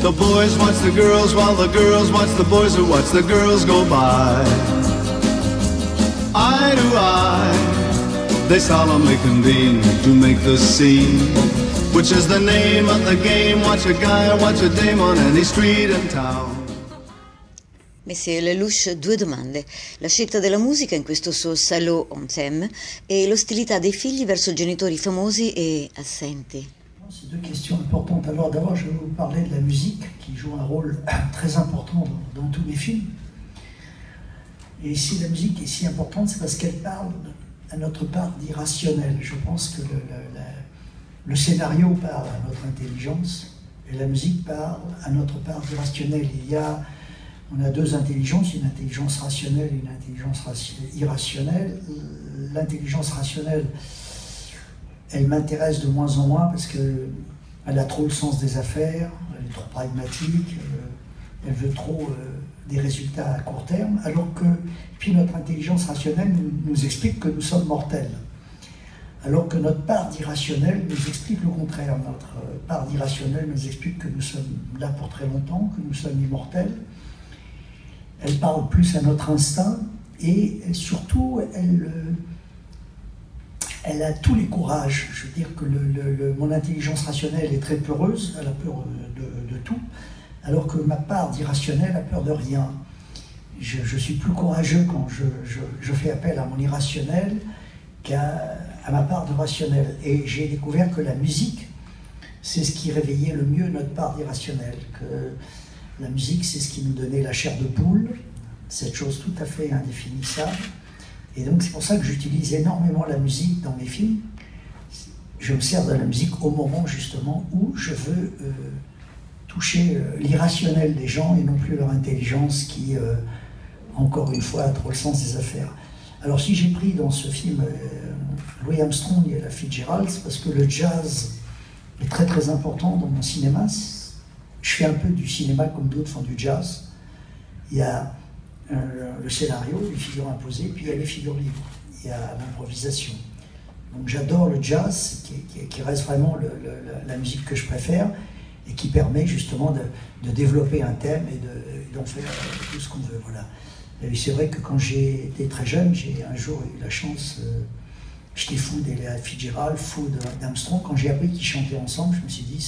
The boys watch the girls while the girls watch the boys who watch the girls go by. Eye to eye, they solemnly convene to make the scene, which is the name of the game. Watch a guy, watch a dame on any street in town. Monsieur Lelouch, due domande. La scelta della musica in questo suo Salaud on thème e l'ostilità dei figli verso genitori famosi e assenti. C'est deux questions importantes. Alors d'abord, je vais vous parler de la musique qui joue un rôle très important dans tous mes films. Et si la musique est si importante, c'est parce qu'elle parle à notre part d'irrationnel. Je pense que le scénario parle à notre intelligence et la musique parle à notre part d'irrationnel. On a deux intelligences, une intelligence rationnelle et une intelligence irrationnelle. L'intelligence rationnelle, elle m'intéresse de moins en moins parce qu'elle a trop le sens des affaires, elle est trop pragmatique, elle veut trop des résultats à court terme, alors que puis notre intelligence rationnelle nous explique que nous sommes mortels. Alors que notre part d'irrationnel nous explique le contraire. Notre part d'irrationnel nous explique que nous sommes là pour très longtemps, que nous sommes immortels. Elle parle plus à notre instinct et surtout, elle a tous les courages. Je veux dire que mon intelligence rationnelle est très peureuse, elle a peur de tout, alors que ma part d'irrationnel a peur de rien. Je suis plus courageux quand je fais appel à mon irrationnel qu'à ma part de rationnel. Et j'ai découvert que la musique, c'est ce qui réveillait le mieux notre part d'irrationnel. La musique, c'est ce qui nous donnait la chair de poule, cette chose tout à fait indéfinissable. Et donc c'est pour ça que j'utilise énormément la musique dans mes films. Je me sers de la musique au moment justement où je veux toucher l'irrationnel des gens et non plus leur intelligence qui, encore une fois, a trop le sens des affaires. Alors si j'ai pris dans ce film Louis Armstrong et la Fitzgerald, c'est parce que le jazz est très très important dans mon cinéma. Je fais un peu du cinéma comme d'autres font du jazz. Il y a le scénario, les figures imposées, puis il y a les figures libres. Il y a l'improvisation. Donc j'adore le jazz, qui reste vraiment la musique que je préfère, et qui permet justement de développer un thème et d'en faire tout ce qu'on veut. Voilà. Et c'est vrai que quand j'ai été très jeune, j'ai un jour eu la chance, j'étais fou d'Ella Fitzgerald, fou d'Armstrong. Quand j'ai appris qu'ils chantaient ensemble, je me suis dit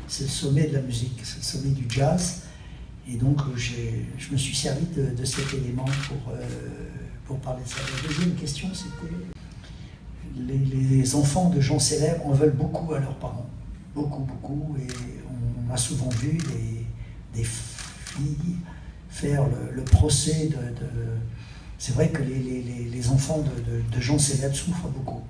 c'est le sommet de la musique, c'est le sommet du jazz. Et donc je me suis servi de cet élément pour parler de ça. La deuxième question, c'était les enfants de gens célèbres en veulent beaucoup à leurs parents. Beaucoup, beaucoup. Et on a souvent vu des filles faire le procès de... C'est vrai que les enfants de gens célèbres souffrent beaucoup.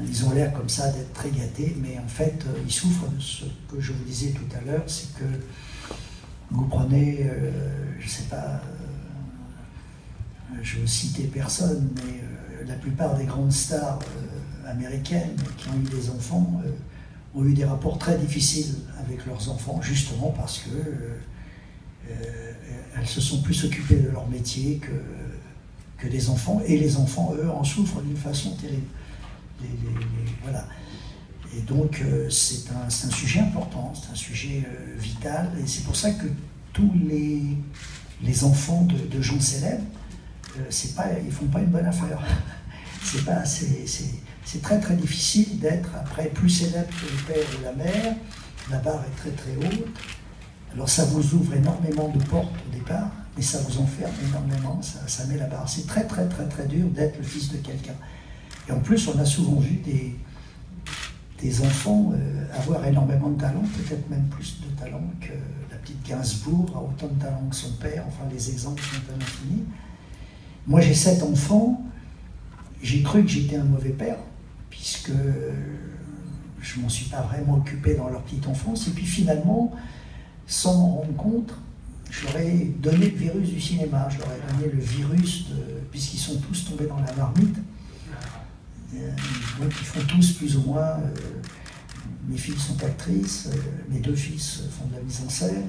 Ils ont l'air comme ça d'être très gâtés, mais en fait, ils souffrent de ce que je vous disais tout à l'heure, c'est que vous prenez, je ne sais pas, je veux citer personne, mais la plupart des grandes stars américaines qui ont eu des enfants ont eu des rapports très difficiles avec leurs enfants, justement parce que elles se sont plus occupées de leur métier que des enfants, et les enfants, eux, en souffrent d'une façon terrible. Voilà. Et donc c'est un sujet important, c'est un sujet vital, et c'est pour ça que tous les enfants de gens célèbres, ils font pas une bonne affaire. C'est très très difficile d'être après plus célèbre que le père ou la mère. La barre est très très haute. Alors ça vous ouvre énormément de portes au départ, mais ça vous enferme énormément, ça met la barre. C'est très très très très dur d'être le fils de quelqu'un. Et en plus, on a souvent vu des enfants avoir énormément de talent, peut-être même plus de talent que la petite Gainsbourg, a autant de talent que son père, enfin les exemples sont à l'infini. Moi j'ai 7 enfants, j'ai cru que j'étais un mauvais père, puisque je ne m'en suis pas vraiment occupé dans leur petite enfance, et puis finalement, sans m'en rendre compte, je leur ai donné le virus du cinéma, je leur ai donné le virus, puisqu'ils sont tous tombés dans la marmite. Donc ils font tous plus ou moins, mes filles sont actrices, mes 2 fils font de la mise en scène,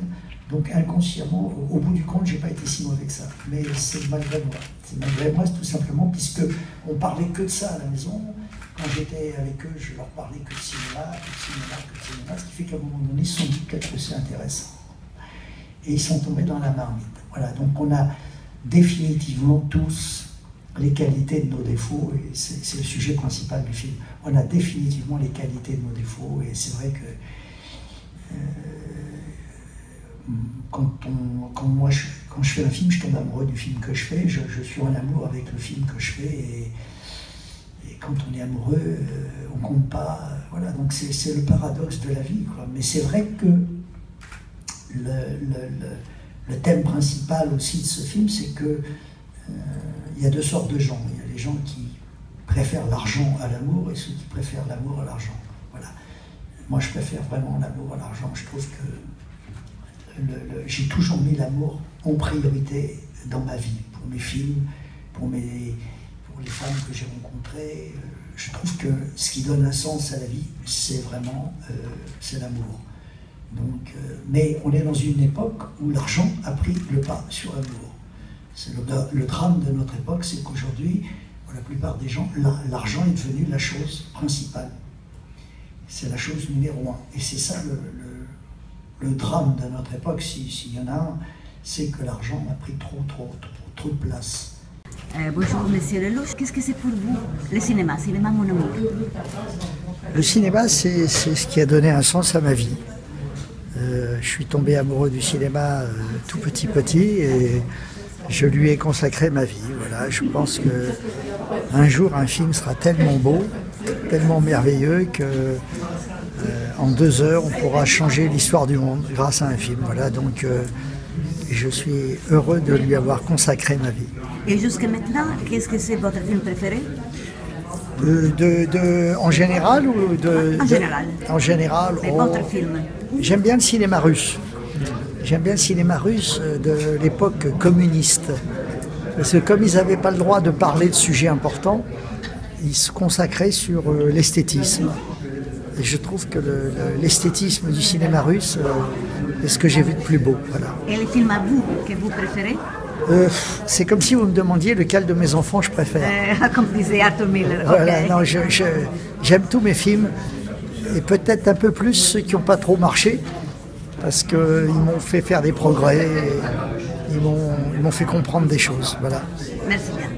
donc inconsciemment, au bout du compte, j'ai pas été si mauvais que ça, mais c'est malgré moi. C'est malgré moi tout simplement, puisque on parlait que de ça à la maison, quand j'étais avec eux, je leur parlais que de cinéma, que de cinéma, que de cinéma, ce qui fait qu'à un moment donné, ils se sont dit peut-être que c'est intéressant. Et ils sont tombés dans la marmite. Voilà, donc on a définitivement tous les qualités de nos défauts, et c'est le sujet principal du film. On a définitivement les qualités de nos défauts, et c'est vrai que quand je fais un film, je tombe amoureux du film que je fais, je suis en amour avec le film que je fais, et quand on est amoureux, on compte pas, voilà, donc c'est le paradoxe de la vie, quoi. Mais c'est vrai que le thème principal aussi de ce film, c'est que il y a deux sortes de gens. Il y a les gens qui préfèrent l'argent à l'amour et ceux qui préfèrent l'amour à l'argent. Voilà. Moi, je préfère vraiment l'amour à l'argent. Je trouve que j'ai toujours mis l'amour en priorité dans ma vie, pour mes films, pour les femmes que j'ai rencontrées. Je trouve que ce qui donne un sens à la vie, c'est vraiment c'est l'amour. Donc, mais on est dans une époque où l'argent a pris le pas sur l'amour. C'est le drame de notre époque, c'est qu'aujourd'hui, pour la plupart des gens, l'argent est devenu la chose principale. C'est la chose numéro 1. Et c'est ça le drame de notre époque, s'il y en a un, c'est que l'argent a pris trop de place. Bonjour Monsieur Lelouch, qu'est-ce que c'est pour vous le cinéma mon amour? Le cinéma, c'est ce qui a donné un sens à ma vie. Je suis tombé amoureux du cinéma tout petit et je lui ai consacré ma vie. Voilà, je pense qu'un jour un film sera tellement beau, tellement merveilleux que en 2 heures on pourra changer l'histoire du monde grâce à un film. Voilà, donc je suis heureux de lui avoir consacré ma vie. Et jusqu'à maintenant, qu'est-ce que c'est votre film préféré? En général ou En général. En général. C'est votre film. J'aime bien le cinéma russe. J'aime bien le cinéma russe de l'époque communiste. Parce que comme ils n'avaient pas le droit de parler de sujets importants, ils se consacraient sur l'esthétisme. Et je trouve que l'esthétisme du cinéma russe est ce que j'ai vu de plus beau. Voilà. Et les films à vous, que vous préférez? C'est comme si vous me demandiez lequel de mes enfants je préfère. Comme disait Arthur Miller. Voilà, Okay. non, j'aime tous mes films, et peut-être un peu plus ceux qui n'ont pas trop marché, parce qu'ils m'ont fait faire des progrès, ils m'ont fait comprendre des choses. Voilà. Merci bien.